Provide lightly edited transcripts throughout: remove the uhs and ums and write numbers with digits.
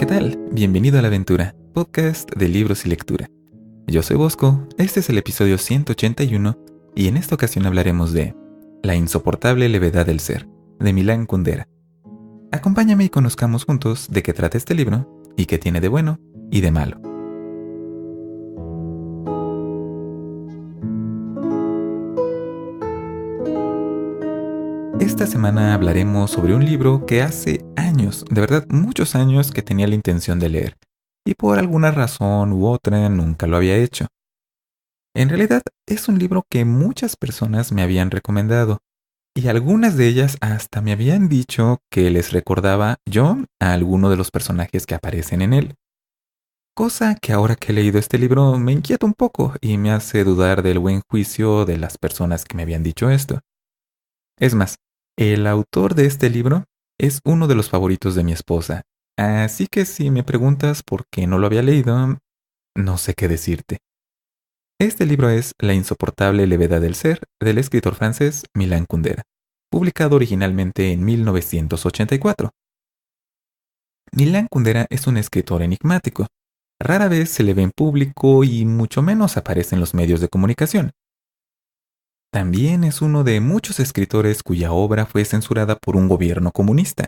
¿Qué tal? Bienvenido a La Aventura, podcast de libros y lectura. Yo soy Bosco, este es el episodio 181 y en esta ocasión hablaremos de La insoportable levedad del ser, de Milan Kundera. Acompáñame y conozcamos juntos de qué trata este libro y qué tiene de bueno y de malo. Esta semana hablaremos sobre un libro que hace años, de verdad muchos años, que tenía la intención de leer, y por alguna razón u otra nunca lo había hecho. En realidad es un libro que muchas personas me habían recomendado, y algunas de ellas hasta me habían dicho que les recordaba yo a alguno de los personajes que aparecen en él. Cosa que ahora que he leído este libro me inquieta un poco y me hace dudar del buen juicio de las personas que me habían dicho esto. Es más, el autor de este libro es uno de los favoritos de mi esposa, así que si me preguntas por qué no lo había leído, no sé qué decirte. Este libro es La insoportable levedad del ser, del escritor francés Milan Kundera, publicado originalmente en 1984. Milan Kundera es un escritor enigmático. Rara vez se le ve en público y mucho menos aparece en los medios de comunicación. También es uno de muchos escritores cuya obra fue censurada por un gobierno comunista,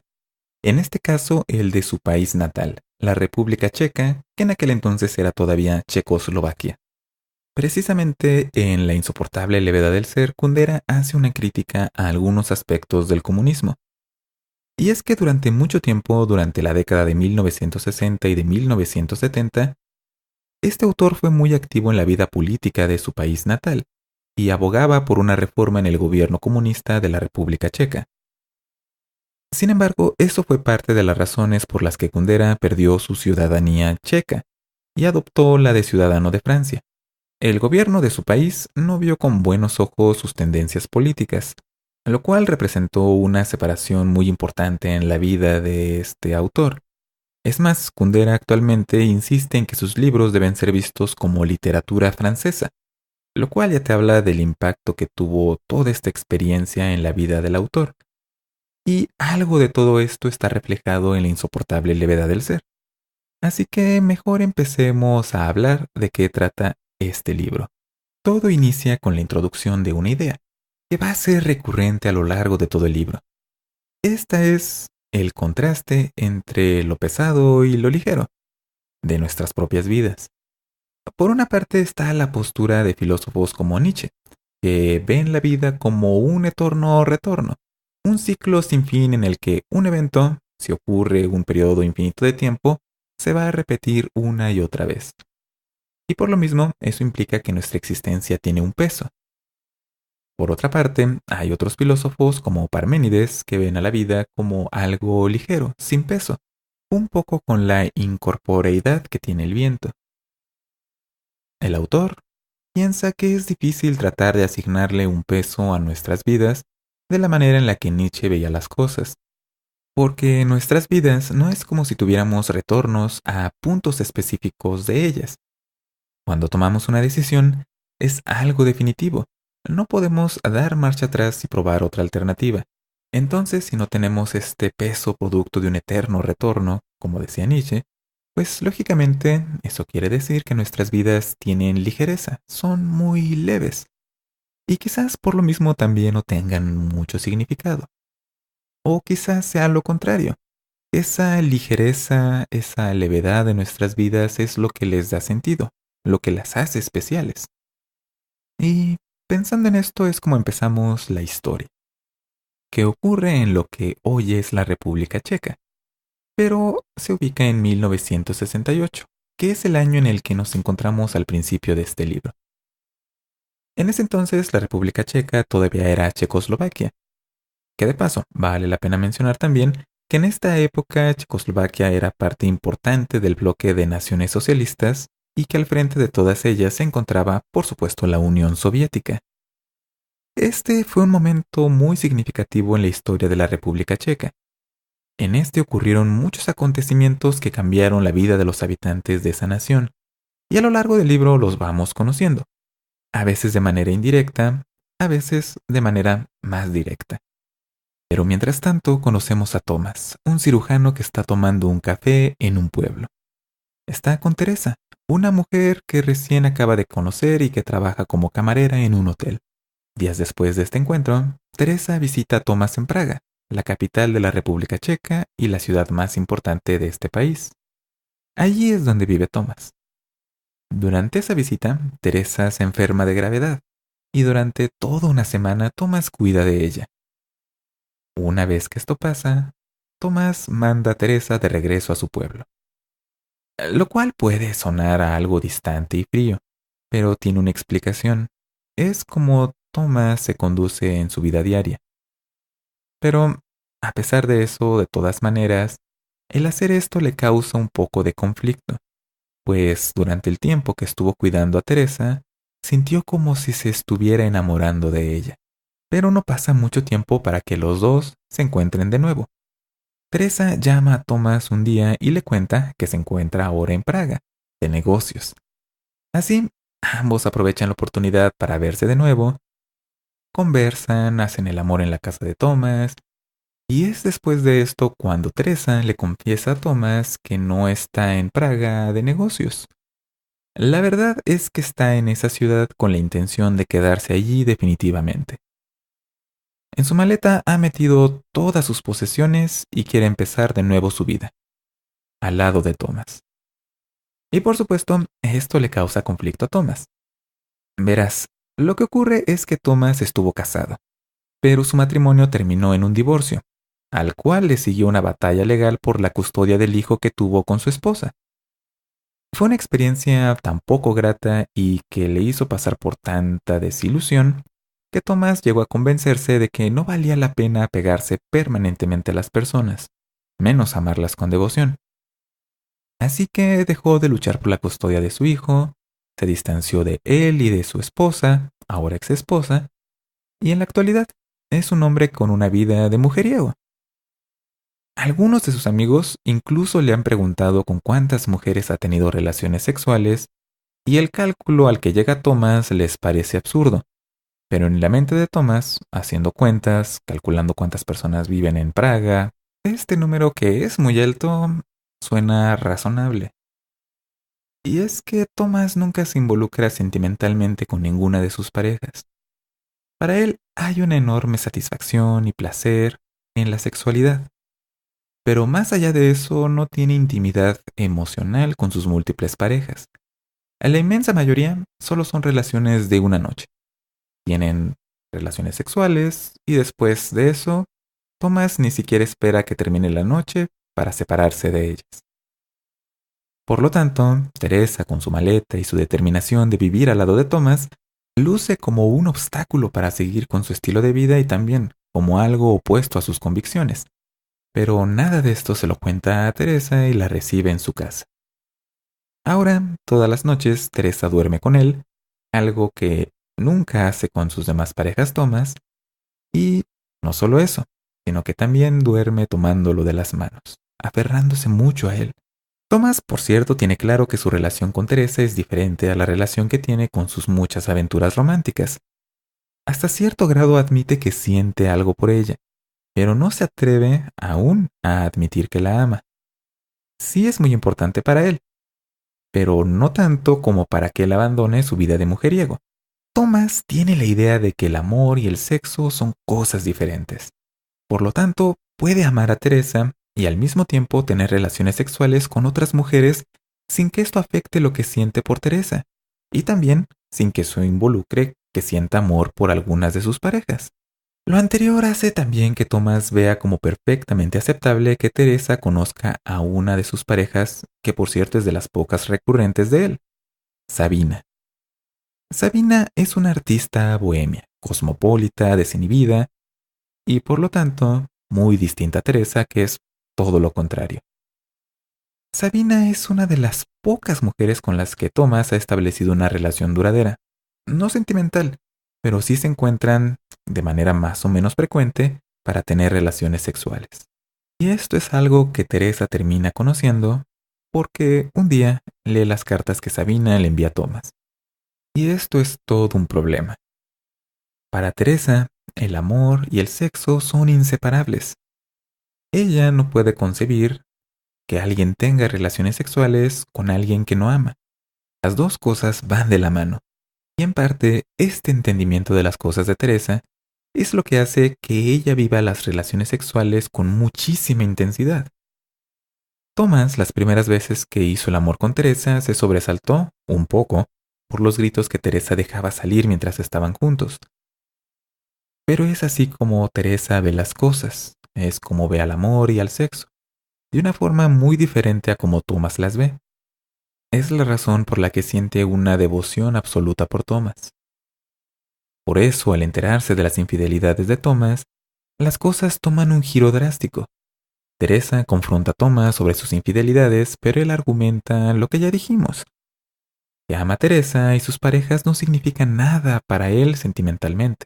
en este caso el de su país natal, la República Checa, que en aquel entonces era todavía Checoslovaquia. Precisamente en La insoportable levedad del ser, Kundera hace una crítica a algunos aspectos del comunismo. Y es que durante mucho tiempo, durante la década de 1960 y de 1970, este autor fue muy activo en la vida política de su país natal y abogaba por una reforma en el gobierno comunista de la República Checa. Sin embargo, eso fue parte de las razones por las que Kundera perdió su ciudadanía checa y adoptó la de ciudadano de Francia. El gobierno de su país no vio con buenos ojos sus tendencias políticas, lo cual representó una separación muy importante en la vida de este autor. Es más, Kundera actualmente insiste en que sus libros deben ser vistos como literatura francesa, lo cual ya te habla del impacto que tuvo toda esta experiencia en la vida del autor. Y algo de todo esto está reflejado en La insoportable levedad del ser. Así que mejor empecemos a hablar de qué trata este libro. Todo inicia con la introducción de una idea, que va a ser recurrente a lo largo de todo el libro. Esta es el contraste entre lo pesado y lo ligero de nuestras propias vidas. Por una parte está la postura de filósofos como Nietzsche, que ven la vida como un eterno retorno, un ciclo sin fin en el que un evento, si ocurre un periodo infinito de tiempo, se va a repetir una y otra vez. Y por lo mismo, eso implica que nuestra existencia tiene un peso. Por otra parte, hay otros filósofos como Parménides que ven a la vida como algo ligero, sin peso, un poco con la incorporeidad que tiene el viento. El autor piensa que es difícil tratar de asignarle un peso a nuestras vidas de la manera en la que Nietzsche veía las cosas, porque nuestras vidas no es como si tuviéramos retornos a puntos específicos de ellas. Cuando tomamos una decisión, es algo definitivo. No podemos dar marcha atrás y probar otra alternativa. Entonces, si no tenemos este peso producto de un eterno retorno, como decía Nietzsche, pues lógicamente eso quiere decir que nuestras vidas tienen ligereza, son muy leves. Y quizás por lo mismo también no tengan mucho significado. O quizás sea lo contrario. Esa ligereza, esa levedad de nuestras vidas es lo que les da sentido, lo que las hace especiales. Y pensando en esto es como empezamos la historia, que ocurre en lo que hoy es la República Checa, pero se ubica en 1968, que es el año en el que nos encontramos al principio de este libro. En ese entonces la República Checa todavía era Checoslovaquia, que de paso vale la pena mencionar también que en esta época Checoslovaquia era parte importante del bloque de naciones socialistas y que al frente de todas ellas se encontraba, por supuesto, la Unión Soviética. Este fue un momento muy significativo en la historia de la República Checa. En este ocurrieron muchos acontecimientos que cambiaron la vida de los habitantes de esa nación, y a lo largo del libro los vamos conociendo, a veces de manera indirecta, a veces de manera más directa. Pero mientras tanto conocemos a Thomas, un cirujano que está tomando un café en un pueblo. Está con Teresa, una mujer que recién acaba de conocer y que trabaja como camarera en un hotel. Días después de este encuentro, Teresa visita a Thomas en Praga, la capital de la República Checa y la ciudad más importante de este país. Allí es donde vive Thomas. Durante esa visita, Teresa se enferma de gravedad y durante toda una semana Thomas cuida de ella. Una vez que esto pasa, Thomas manda a Teresa de regreso a su pueblo, lo cual puede sonar a algo distante y frío, pero tiene una explicación. Es como Thomas se conduce en su vida diaria. Pero, a pesar de eso, de todas maneras, el hacer esto le causa un poco de conflicto, pues durante el tiempo que estuvo cuidando a Teresa, sintió como si se estuviera enamorando de ella. Pero no pasa mucho tiempo para que los dos se encuentren de nuevo. Teresa llama a Thomas un día y le cuenta que se encuentra ahora en Praga, de negocios. Así, ambos aprovechan la oportunidad para verse de nuevo, conversan, hacen el amor en la casa de Thomas, y es después de esto cuando Teresa le confiesa a Thomas que no está en Praga de negocios. La verdad es que está en esa ciudad con la intención de quedarse allí definitivamente. En su maleta ha metido todas sus posesiones y quiere empezar de nuevo su vida, al lado de Thomas. Y por supuesto, esto le causa conflicto a Thomas. Verás, lo que ocurre es que Thomas estuvo casado, pero su matrimonio terminó en un divorcio, al cual le siguió una batalla legal por la custodia del hijo que tuvo con su esposa. Fue una experiencia tan poco grata y que le hizo pasar por tanta desilusión que Thomas llegó a convencerse de que no valía la pena apegarse permanentemente a las personas, menos amarlas con devoción. Así que dejó de luchar por la custodia de su hijo, se distanció de él y de su esposa, ahora ex esposa, y en la actualidad es un hombre con una vida de mujeriego. Algunos de sus amigos incluso le han preguntado con cuántas mujeres ha tenido relaciones sexuales y el cálculo al que llega Thomas les parece absurdo. Pero en la mente de Thomas, haciendo cuentas, calculando cuántas personas viven en Praga, este número que es muy alto suena razonable. Y es que Thomas nunca se involucra sentimentalmente con ninguna de sus parejas. Para él hay una enorme satisfacción y placer en la sexualidad. Pero más allá de eso no tiene intimidad emocional con sus múltiples parejas. A la inmensa mayoría solo son relaciones de una noche. Tienen relaciones sexuales y después de eso, Thomas ni siquiera espera que termine la noche para separarse de ellas. Por lo tanto, Teresa, con su maleta y su determinación de vivir al lado de Thomas, luce como un obstáculo para seguir con su estilo de vida y también como algo opuesto a sus convicciones. Pero nada de esto se lo cuenta a Teresa y la recibe en su casa. Ahora, todas las noches, Teresa duerme con él, algo que nunca hace con sus demás parejas Thomas, y no solo eso, sino que también duerme tomándolo de las manos, aferrándose mucho a él. Thomas, por cierto, tiene claro que su relación con Teresa es diferente a la relación que tiene con sus muchas aventuras románticas. Hasta cierto grado admite que siente algo por ella, pero no se atreve aún a admitir que la ama. Sí es muy importante para él, pero no tanto como para que él abandone su vida de mujeriego. Thomas tiene la idea de que el amor y el sexo son cosas diferentes. Por lo tanto, puede amar a Teresa y al mismo tiempo tener relaciones sexuales con otras mujeres sin que esto afecte lo que siente por Teresa, y también sin que eso involucre que sienta amor por algunas de sus parejas. Lo anterior hace también que Thomas vea como perfectamente aceptable que Teresa conozca a una de sus parejas, que por cierto es de las pocas recurrentes de él, Sabina. Sabina es una artista bohemia, cosmopolita, desinhibida y por lo tanto muy distinta a Teresa, que es todo lo contrario. Sabina es una de las pocas mujeres con las que Thomas ha establecido una relación duradera. No sentimental, pero sí se encuentran de manera más o menos frecuente para tener relaciones sexuales. Y esto es algo que Teresa termina conociendo porque un día lee las cartas que Sabina le envía a Thomas. Y esto es todo un problema. Para Teresa, el amor y el sexo son inseparables. Ella no puede concebir que alguien tenga relaciones sexuales con alguien que no ama. Las dos cosas van de la mano. Y en parte, este entendimiento de las cosas de Teresa es lo que hace que ella viva las relaciones sexuales con muchísima intensidad. Thomas, las primeras veces que hizo el amor con Teresa, se sobresaltó, un poco, por los gritos que Teresa dejaba salir mientras estaban juntos. Pero es así como Teresa ve las cosas, es como ve al amor y al sexo, de una forma muy diferente a como Thomas las ve. Es la razón por la que siente una devoción absoluta por Thomas. Por eso, al enterarse de las infidelidades de Thomas, las cosas toman un giro drástico. Teresa confronta a Thomas sobre sus infidelidades, pero él argumenta lo que ya dijimos. Que ama a Teresa y sus parejas no significan nada para él sentimentalmente.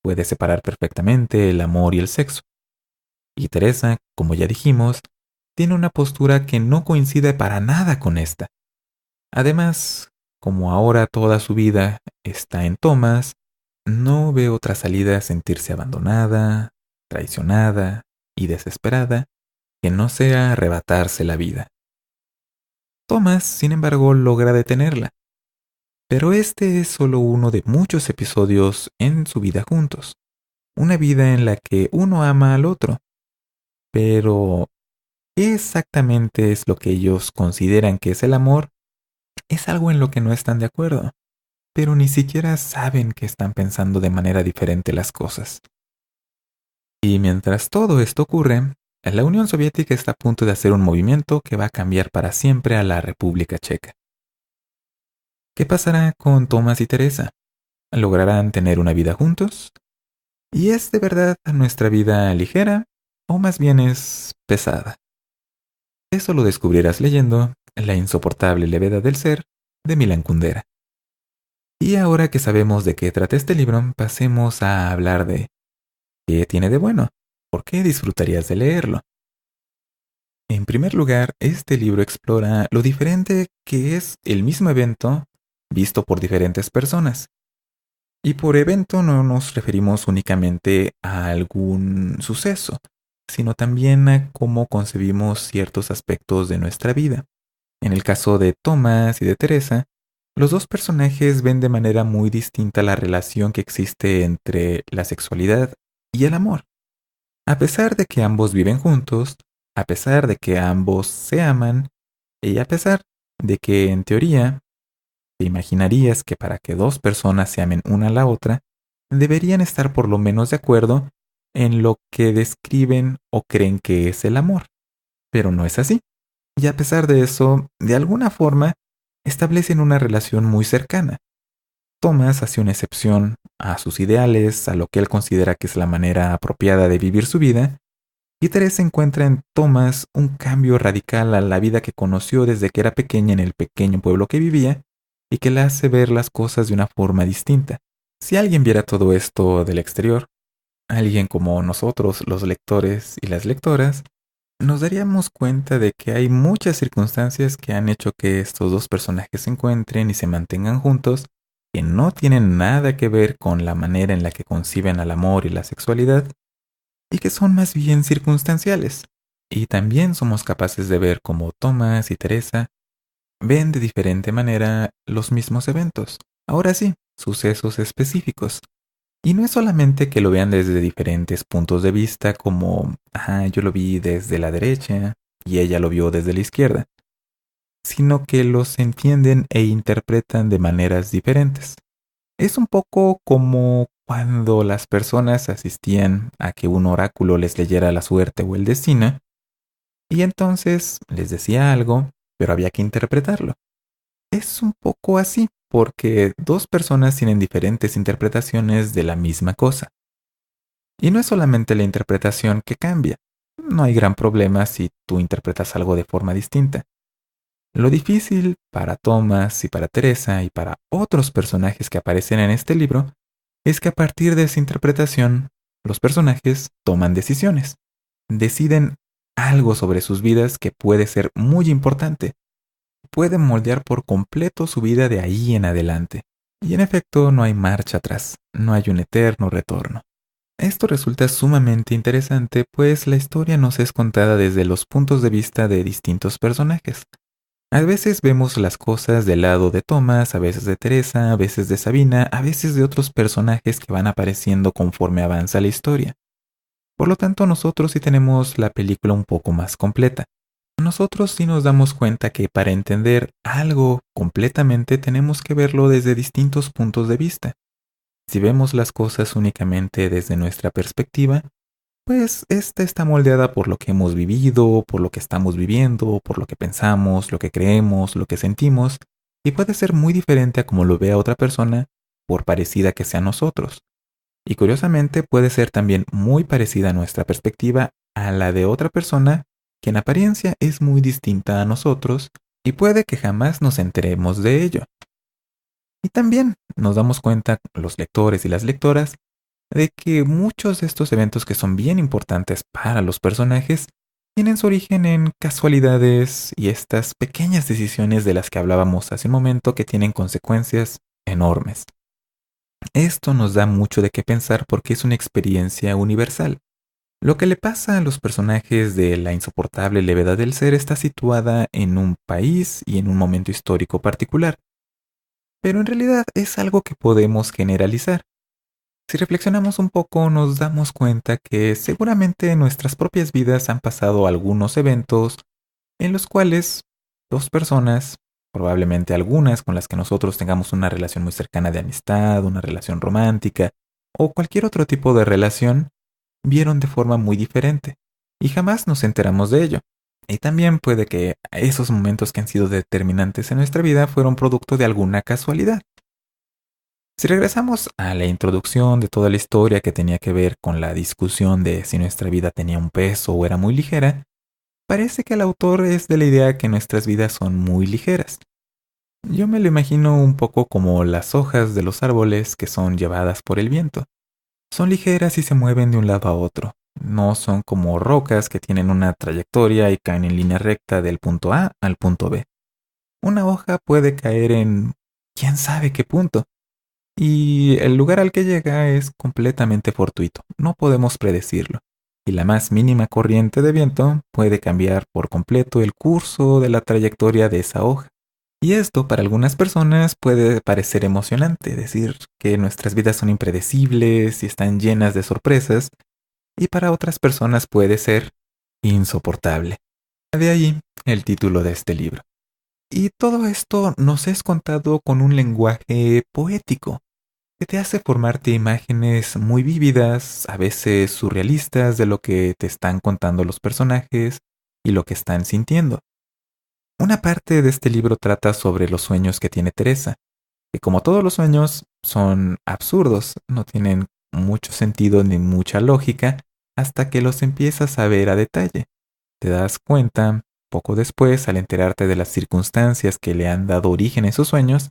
Puede separar perfectamente el amor y el sexo. Y Teresa, como ya dijimos, tiene una postura que no coincide para nada con esta. Además, como ahora toda su vida está en Thomas, no ve otra salida a sentirse abandonada, traicionada y desesperada que no sea arrebatarse la vida. Thomas, sin embargo, logra detenerla. Pero este es solo uno de muchos episodios en su vida juntos. Una vida en la que uno ama al otro. Pero, ¿qué exactamente es lo que ellos consideran que es el amor? Es algo en lo que no están de acuerdo, pero ni siquiera saben que están pensando de manera diferente las cosas. Y mientras todo esto ocurre, la Unión Soviética está a punto de hacer un movimiento que va a cambiar para siempre a la República Checa. ¿Qué pasará con Thomas y Teresa? ¿Lograrán tener una vida juntos? ¿Y es de verdad nuestra vida ligera o más bien es pesada? Eso lo descubrirás leyendo La insoportable levedad del ser de Milan Kundera. Y ahora que sabemos de qué trata este libro, pasemos a hablar de ¿qué tiene de bueno? ¿Por qué disfrutarías de leerlo? En primer lugar, este libro explora lo diferente que es el mismo evento visto por diferentes personas. Y por evento no nos referimos únicamente a algún suceso, sino también a cómo concebimos ciertos aspectos de nuestra vida. En el caso de Thomas y de Teresa, los dos personajes ven de manera muy distinta la relación que existe entre la sexualidad y el amor. A pesar de que ambos viven juntos, a pesar de que ambos se aman, y a pesar de que en teoría te imaginarías que para que dos personas se amen una a la otra, deberían estar por lo menos de acuerdo en lo que describen o creen que es el amor. Pero no es así. Y a pesar de eso, de alguna forma, establecen una relación muy cercana. Thomas hace una excepción a sus ideales, a lo que él considera que es la manera apropiada de vivir su vida, y Teresa encuentra en Thomas un cambio radical a la vida que conoció desde que era pequeña en el pequeño pueblo que vivía, y que la hace ver las cosas de una forma distinta. Si alguien viera todo esto del exterior, alguien como nosotros, los lectores y las lectoras, nos daríamos cuenta de que hay muchas circunstancias que han hecho que estos dos personajes se encuentren y se mantengan juntos, que no tienen nada que ver con la manera en la que conciben al amor y la sexualidad, y que son más bien circunstanciales. Y también somos capaces de ver cómo Thomas y Teresa ven de diferente manera los mismos eventos. Ahora sí, sucesos específicos. Y no es solamente que lo vean desde diferentes puntos de vista como, yo lo vi desde la derecha y ella lo vio desde la izquierda, sino que los entienden e interpretan de maneras diferentes. Es un poco como cuando las personas asistían a que un oráculo les leyera la suerte o el destino, y entonces les decía algo, pero había que interpretarlo. Es un poco así, porque dos personas tienen diferentes interpretaciones de la misma cosa. Y no es solamente la interpretación que cambia. No hay gran problema si tú interpretas algo de forma distinta. Lo difícil para Thomas y para Teresa y para otros personajes que aparecen en este libro es que a partir de esa interpretación, los personajes toman decisiones. Deciden algo sobre sus vidas que puede ser muy importante. Pueden moldear por completo su vida de ahí en adelante. Y en efecto no hay marcha atrás, no hay un eterno retorno. Esto resulta sumamente interesante, pues la historia nos es contada desde los puntos de vista de distintos personajes. A veces vemos las cosas del lado de Thomas, a veces de Teresa, a veces de Sabina, a veces de otros personajes que van apareciendo conforme avanza la historia. Por lo tanto, nosotros sí tenemos la película un poco más completa. Nosotros sí nos damos cuenta que para entender algo completamente tenemos que verlo desde distintos puntos de vista. Si vemos las cosas únicamente desde nuestra perspectiva, pues esta está moldeada por lo que hemos vivido, por lo que estamos viviendo, por lo que pensamos, lo que creemos, lo que sentimos, y puede ser muy diferente a como lo vea otra persona, por parecida que sea a nosotros. Y curiosamente puede ser también muy parecida a nuestra perspectiva a la de otra persona, que en apariencia es muy distinta a nosotros, y puede que jamás nos enteremos de ello. Y también nos damos cuenta, los lectores y las lectoras, de que muchos de estos eventos que son bien importantes para los personajes tienen su origen en casualidades y estas pequeñas decisiones de las que hablábamos hace un momento que tienen consecuencias enormes. Esto nos da mucho de qué pensar porque es una experiencia universal. Lo que le pasa a los personajes de La insoportable levedad del ser está situada en un país y en un momento histórico particular, pero en realidad es algo que podemos generalizar. Si reflexionamos un poco, nos damos cuenta que seguramente en nuestras propias vidas han pasado algunos eventos en los cuales dos personas, probablemente algunas con las que nosotros tengamos una relación muy cercana de amistad, una relación romántica o cualquier otro tipo de relación, vieron de forma muy diferente y jamás nos enteramos de ello. Y también puede que esos momentos que han sido determinantes en nuestra vida fueron producto de alguna casualidad. Si regresamos a la introducción de toda la historia que tenía que ver con la discusión de si nuestra vida tenía un peso o era muy ligera, parece que el autor es de la idea que nuestras vidas son muy ligeras. Yo me lo imagino un poco como las hojas de los árboles que son llevadas por el viento. Son ligeras y se mueven de un lado a otro. No son como rocas que tienen una trayectoria y caen en línea recta del punto A al punto B. Una hoja puede caer en quién sabe qué punto. Y el lugar al que llega es completamente fortuito, no podemos predecirlo. Y la más mínima corriente de viento puede cambiar por completo el curso de la trayectoria de esa hoja. Y esto para algunas personas puede parecer emocionante, decir que nuestras vidas son impredecibles y están llenas de sorpresas, y para otras personas puede ser insoportable. De ahí el título de este libro. Y todo esto nos es contado con un lenguaje poético que te hace formarte imágenes muy vívidas, a veces surrealistas, de lo que te están contando los personajes y lo que están sintiendo. Una parte de este libro trata sobre los sueños que tiene Teresa, que como todos los sueños son absurdos, no tienen mucho sentido ni mucha lógica hasta que los empiezas a ver a detalle. Te das cuenta, poco después, al enterarte de las circunstancias que le han dado origen a esos sueños,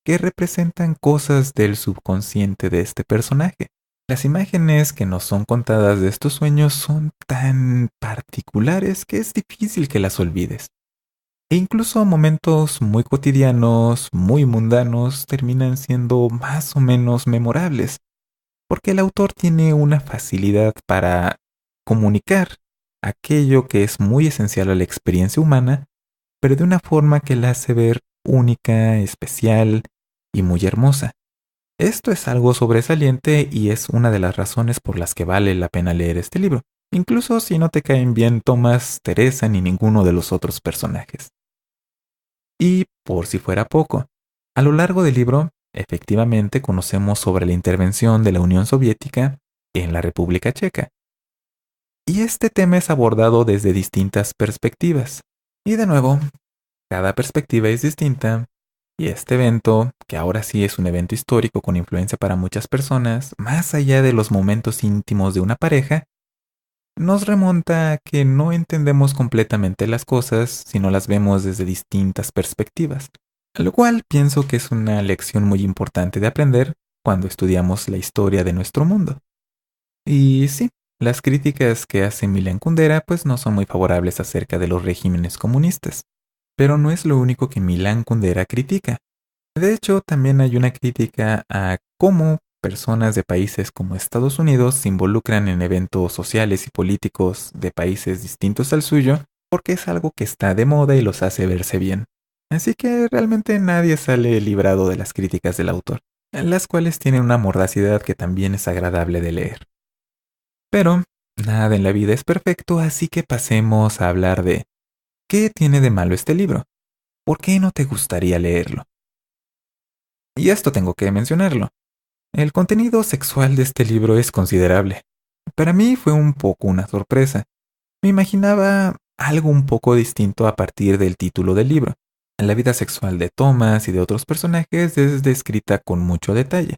que representan cosas del subconsciente de este personaje. Las imágenes que nos son contadas de estos sueños son tan particulares que es difícil que las olvides. E incluso momentos muy cotidianos, muy mundanos, terminan siendo más o menos memorables, porque el autor tiene una facilidad para comunicar aquello que es muy esencial a la experiencia humana, pero de una forma que la hace ver única, especial y muy hermosa. Esto es algo sobresaliente y es una de las razones por las que vale la pena leer este libro, incluso si no te caen bien Thomas, Teresa ni ninguno de los otros personajes. Y por si fuera poco, a lo largo del libro, efectivamente conocemos sobre la intervención de la Unión Soviética en la República Checa. Y este tema es abordado desde distintas perspectivas. Y de nuevo, cada perspectiva es distinta y este evento, que ahora sí es un evento histórico con influencia para muchas personas, más allá de los momentos íntimos de una pareja, nos remonta a que no entendemos completamente las cosas si no las vemos desde distintas perspectivas, lo cual pienso que es una lección muy importante de aprender cuando estudiamos la historia de nuestro mundo. Y sí, las críticas que hace Milan Kundera pues no son muy favorables acerca de los regímenes comunistas. Pero no es lo único que Milan Kundera critica. De hecho, también hay una crítica a cómo personas de países como Estados Unidos se involucran en eventos sociales y políticos de países distintos al suyo porque es algo que está de moda y los hace verse bien. Así que realmente nadie sale librado de las críticas del autor, las cuales tienen una mordacidad que también es agradable de leer. Pero nada en la vida es perfecto, así que pasemos a hablar de ¿qué tiene de malo este libro? ¿Por qué no te gustaría leerlo? Y esto tengo que mencionarlo. El contenido sexual de este libro es considerable. Para mí fue un poco una sorpresa. Me imaginaba algo un poco distinto a partir del título del libro. La vida sexual de Thomas y de otros personajes es descrita con mucho detalle.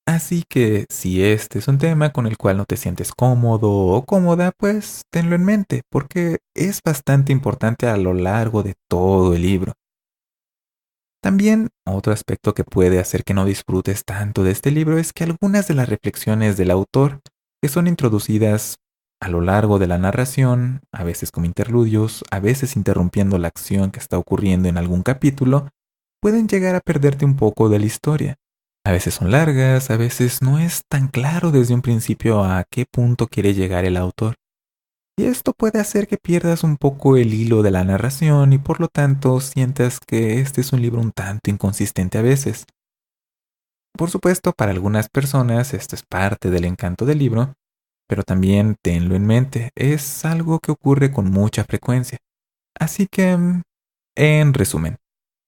Así que si este es un tema con el cual no te sientes cómodo o cómoda, pues tenlo en mente, porque es bastante importante a lo largo de todo el libro. También otro aspecto que puede hacer que no disfrutes tanto de este libro es que algunas de las reflexiones del autor, que son introducidas a lo largo de la narración, a veces como interludios, a veces interrumpiendo la acción que está ocurriendo en algún capítulo, pueden llegar a perderte un poco de la historia. A veces son largas, a veces no es tan claro desde un principio a qué punto quiere llegar el autor. Y esto puede hacer que pierdas un poco el hilo de la narración y por lo tanto sientas que este es un libro un tanto inconsistente a veces. Por supuesto, para algunas personas esto es parte del encanto del libro, pero también tenlo en mente, es algo que ocurre con mucha frecuencia. Así que, en resumen,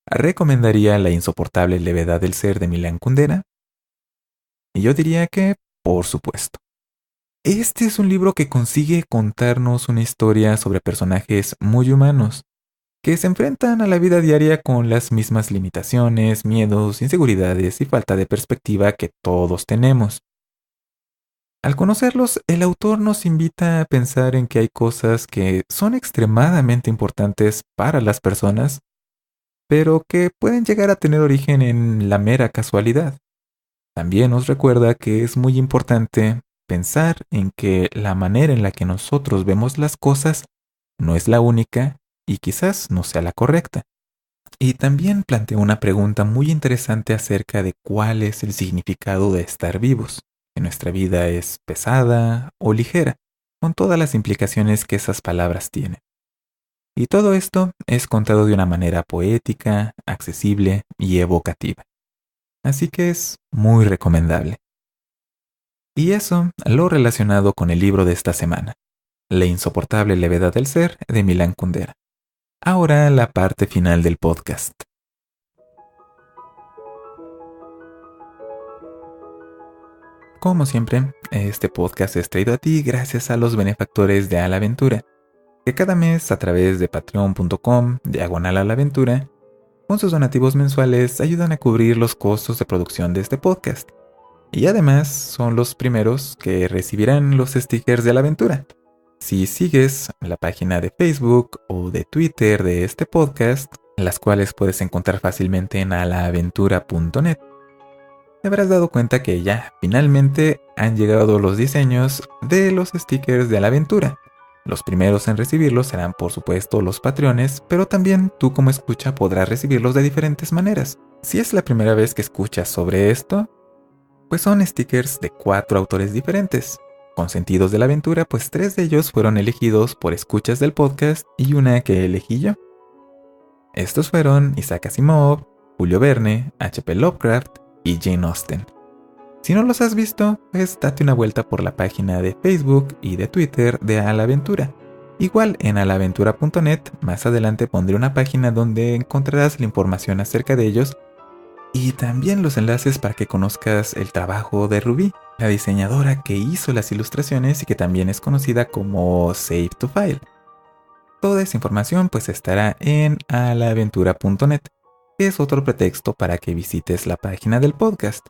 ¿recomendaría La insoportable levedad del ser de Milan Kundera? Y yo diría que, por supuesto. Este es un libro que consigue contarnos una historia sobre personajes muy humanos, que se enfrentan a la vida diaria con las mismas limitaciones, miedos, inseguridades y falta de perspectiva que todos tenemos. Al conocerlos, el autor nos invita a pensar en que hay cosas que son extremadamente importantes para las personas, pero que pueden llegar a tener origen en la mera casualidad. También nos recuerda que es muy importante pensar en que la manera en la que nosotros vemos las cosas no es la única y quizás no sea la correcta. Y también plantea una pregunta muy interesante acerca de cuál es el significado de estar vivos, que nuestra vida es pesada o ligera, con todas las implicaciones que esas palabras tienen. Y todo esto es contado de una manera poética, accesible y evocativa. Así que es muy recomendable. Y eso lo relacionado con el libro de esta semana, La insoportable levedad del ser de Milan Kundera. Ahora la parte final del podcast. Como siempre, este podcast es traído a ti gracias a los benefactores de A la Aventura, que cada mes a través de patreon.com/alaventura, con sus donativos mensuales ayudan a cubrir los costos de producción de este podcast. Y además son los primeros que recibirán los stickers de la aventura. Si sigues la página de Facebook o de Twitter de este podcast, las cuales puedes encontrar fácilmente en alaaventura.net, te habrás dado cuenta que ya finalmente han llegado los diseños de los stickers de la aventura. Los primeros en recibirlos serán por supuesto los Patreones, pero también tú como escucha podrás recibirlos de diferentes maneras. Si es la primera vez que escuchas sobre esto, pues son stickers de 4 autores diferentes. Consentidos de la aventura, pues 3 de ellos fueron elegidos por escuchas del podcast y una que elegí yo. Estos fueron Isaac Asimov, Julio Verne, H.P. Lovecraft y Jane Austen. Si no los has visto, pues date una vuelta por la página de Facebook y de Twitter de A la Aventura. Igual en alaventura.net, más adelante pondré una página donde encontrarás la información acerca de ellos y también los enlaces para que conozcas el trabajo de Rubí, la diseñadora que hizo las ilustraciones y que también es conocida como Save to File. Toda esa información pues estará en alaaventura.net, que es otro pretexto para que visites la página del podcast.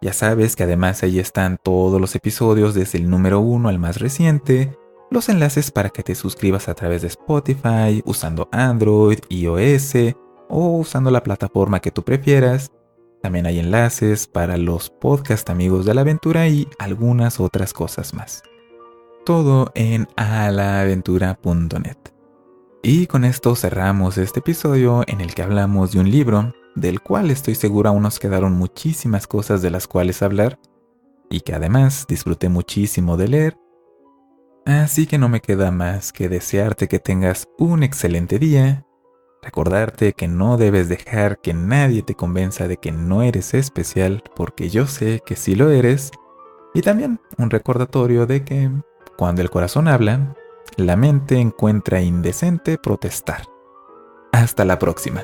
Ya sabes que además ahí están todos los episodios desde el número 1 al más reciente, los enlaces para que te suscribas a través de Spotify, usando Android, iOS o usando la plataforma que tú prefieras. También hay enlaces para los podcast amigos de la aventura y algunas otras cosas más. Todo en alaaventura.net. Y con esto cerramos este episodio en el que hablamos de un libro del cual estoy seguro aún nos quedaron muchísimas cosas de las cuales hablar y que además disfruté muchísimo de leer. Así que no me queda más que desearte que tengas un excelente día, recordarte que no debes dejar que nadie te convenza de que no eres especial, porque yo sé que sí lo eres, y también un recordatorio de que cuando el corazón habla, la mente encuentra indecente protestar. Hasta la próxima.